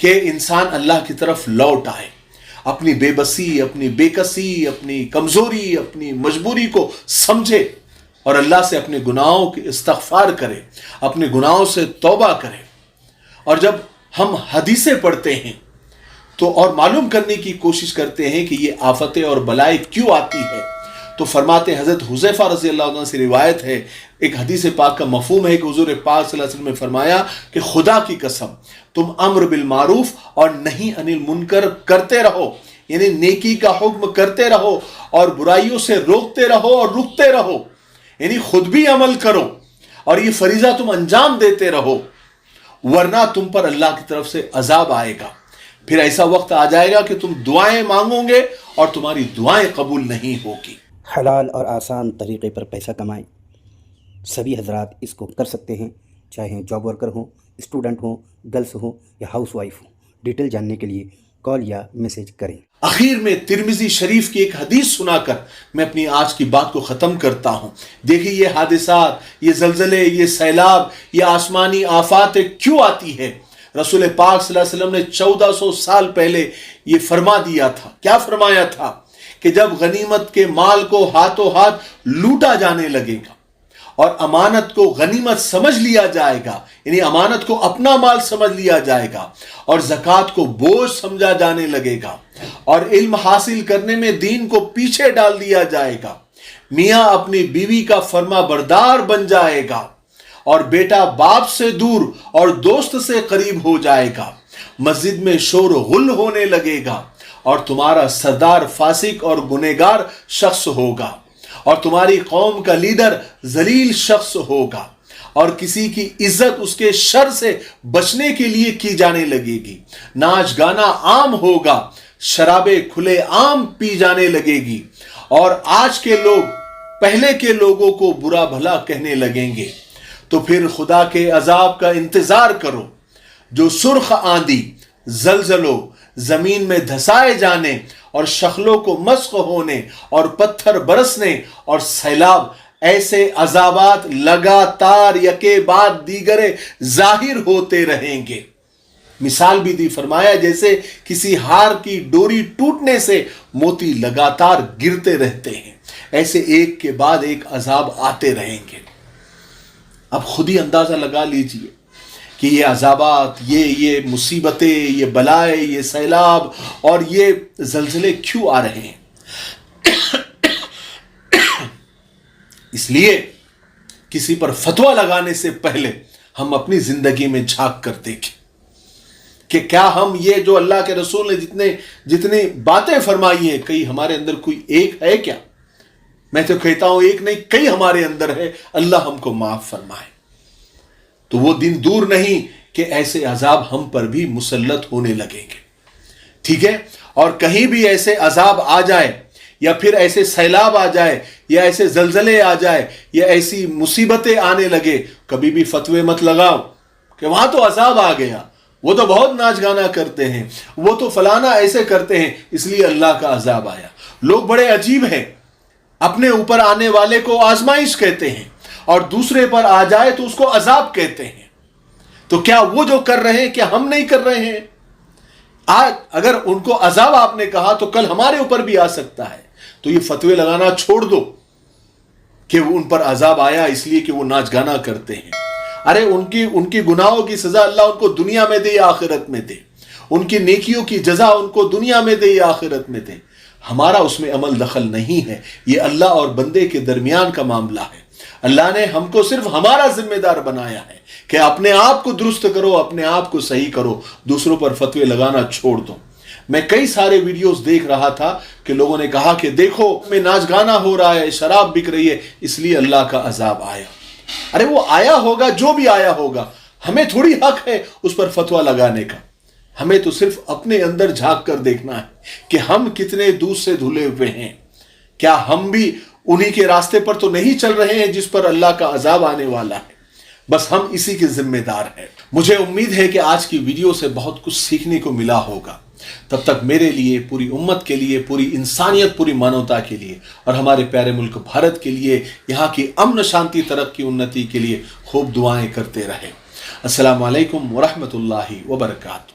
کہ انسان اللہ کی طرف لوٹ آئے، اپنی بے بسی، اپنی بے کسی، اپنی کمزوری، اپنی مجبوری کو سمجھے اور اللہ سے اپنے گناہوں کی استغفار کرے، اپنے گناہوں سے توبہ کرے۔ اور جب ہم حدیثیں پڑھتے ہیں تو اور معلوم کرنے کی کوشش کرتے ہیں کہ یہ آفتیں اور بلائیں کیوں آتی ہے، تو فرماتے ہیں، حضرت حذیفہ رضی اللہ عنہ سے روایت ہے، ایک حدیث پاک کا مفہوم ہے کہ حضور پاک صلی اللہ علیہ وسلم نے فرمایا کہ خدا کی قسم تم امر بالمعروف اور نہی عن المنکر کرتے رہو، یعنی نیکی کا حکم کرتے رہو اور برائیوں سے روکتے رہو اور رکتے رہو، یعنی خود بھی عمل کرو اور یہ فریضہ تم انجام دیتے رہو، ورنہ تم پر اللہ کی طرف سے عذاب آئے گا۔ پھر ایسا وقت آ جائے گا کہ تم دعائیں مانگو گے اور تمہاری دعائیں قبول نہیں ہوگی۔ حلال اور آسان طریقے پر پیسہ کمائیں، سبھی حضرات اس کو کر سکتے ہیں، چاہے جاب ورکر ہوں، اسٹوڈنٹ ہوں، گرلس ہوں یا ہاؤس وائف ہوں۔ ڈیٹیل جاننے کے لیے کال یا میسیج کریں۔ آخر میں ترمذی شریف کی ایک حدیث سنا کر میں اپنی آج کی بات کو ختم کرتا ہوں۔ دیکھیے یہ حادثات، یہ زلزلے، یہ سیلاب، یہ آسمانی آفات کیوں آتی ہے؟ رسول پاک صلی اللہ علیہ وسلم نے 1400 سال پہلے یہ فرما دیا تھا۔ کیا فرمایا تھا؟ کہ جب غنیمت کے مال کو ہاتھوں ہاتھ لوٹا جانے لگے گا اور امانت کو غنیمت سمجھ لیا جائے گا، یعنی امانت کو اپنا مال سمجھ لیا جائے گا اور زکوٰۃ کو بوجھ سمجھا جانے لگے گا اور علم حاصل کرنے میں دین کو پیچھے ڈال دیا جائے گا، میاں اپنی بیوی کا فرما بردار بن جائے گا اور بیٹا باپ سے دور اور دوست سے قریب ہو جائے گا، مسجد میں شور و غل ہونے لگے گا اور تمہارا سردار فاسق اور گنہگار شخص ہوگا اور تمہاری قوم کا لیڈر ذلیل شخص ہوگا اور کسی کی عزت اس کے شر سے بچنے کے لیے کی جانے لگے گی، ناچ گانا عام ہوگا، شرابیں کھلے عام پی جانے لگے گی اور آج کے لوگ پہلے کے لوگوں کو برا بھلا کہنے لگیں گے۔ تو پھر خدا کے عذاب کا انتظار کرو جو سرخ آندھی، زلزلوں، زمین میں دھسائے جانے اور شخلوں کو مسخ ہونے اور پتھر برسنے اور سیلاب، ایسے عذابات لگاتار یکے بعد دیگرے ظاہر ہوتے رہیں گے۔ مثال بھی دی، فرمایا جیسے کسی ہار کی ڈوری ٹوٹنے سے موتی لگاتار گرتے رہتے ہیں، ایسے ایک کے بعد ایک عذاب آتے رہیں گے۔ اب خود ہی اندازہ لگا لیجئے کہ یہ عذابات، یہ مصیبتیں، یہ بلائیں، یہ سیلاب اور یہ زلزلے کیوں آ رہے ہیں۔ اس لیے کسی پر فتویٰ لگانے سے پہلے ہم اپنی زندگی میں جھانک کر دیکھیں کہ کیا ہم یہ جو اللہ کے رسول نے جتنی باتیں فرمائی ہیں، کئی ہمارے اندر کوئی ایک ہے کیا؟ میں تو کہتا ہوں ایک نہیں، کئی ہمارے اندر ہے۔ اللہ ہم کو معاف فرمائے۔ تو وہ دن دور نہیں کہ ایسے عذاب ہم پر بھی مسلط ہونے لگیں گے، ٹھیک ہے؟ اور کہیں بھی ایسے عذاب آ جائے یا پھر ایسے سیلاب آ جائے یا ایسے زلزلے آ جائے یا ایسی مصیبتیں آنے لگے، کبھی بھی فتوے مت لگاؤ کہ وہاں تو عذاب آ گیا، وہ تو بہت ناچ گانا کرتے ہیں، وہ تو فلانا ایسے کرتے ہیں اس لیے اللہ کا عذاب آیا۔ لوگ بڑے عجیب ہیں، اپنے اوپر آنے والے کو آزمائش کہتے ہیں اور دوسرے پر آ جائے تو اس کو عذاب کہتے ہیں۔ تو کیا وہ جو کر رہے ہیں کیا ہم نہیں کر رہے ہیں؟ آج اگر ان کو عذاب آپ نے کہا تو کل ہمارے اوپر بھی آ سکتا ہے۔ تو یہ فتوے لگانا چھوڑ دو کہ ان پر عذاب آیا اس لیے کہ وہ ناچ گانا کرتے ہیں۔ ارے ان کی گناہوں کی سزا اللہ ان کو دنیا میں دے یا آخرت میں دے، ان کی نیکیوں کی جزا ان کو دنیا میں دے یا آخرت میں دے، ہمارا اس میں عمل دخل نہیں ہے۔ یہ اللہ اور بندے کے درمیان کا معاملہ ہے۔ اللہ نے ہم کو صرف ہمارا ذمہ دار بنایا ہے کہ اپنے آپ کو درست کرو، اپنے آپ کو صحیح کرو، دوسروں پر فتوے لگانا چھوڑ دو۔ میں کئی سارے ویڈیوز دیکھ رہا تھا کہ لوگوں نے کہا کہ دیکھو میں ناچ گانا ہو رہا ہے، شراب بک رہی ہے، اس لیے اللہ کا عذاب آیا۔ ارے وہ آیا ہوگا، جو بھی آیا ہوگا، ہمیں تھوڑی حق ہے اس پر فتویٰ لگانے کا۔ ہمیں تو صرف اپنے اندر جھانک کر دیکھنا ہے کہ ہم کتنے دودھ سے دھلے ہوئے ہیں، کیا ہم بھی انہی کے راستے پر تو نہیں چل رہے ہیں جس پر اللہ کا عذاب آنے والا ہے۔ بس ہم اسی کے ذمہ دار ہیں۔ مجھے امید ہے کہ آج کی ویڈیو سے بہت کچھ سیکھنے کو ملا ہوگا۔ تب تک میرے لیے، پوری امت کے لیے، پوری انسانیت، پوری مانوتا کے لیے اور ہمارے پیارے ملک بھارت کے لیے، یہاں کی امن شانتی، ترقی، انتی کے لیے خوب دعائیں کرتے رہے۔ السلام علیکم ورحمۃ اللہ وبرکاتہ۔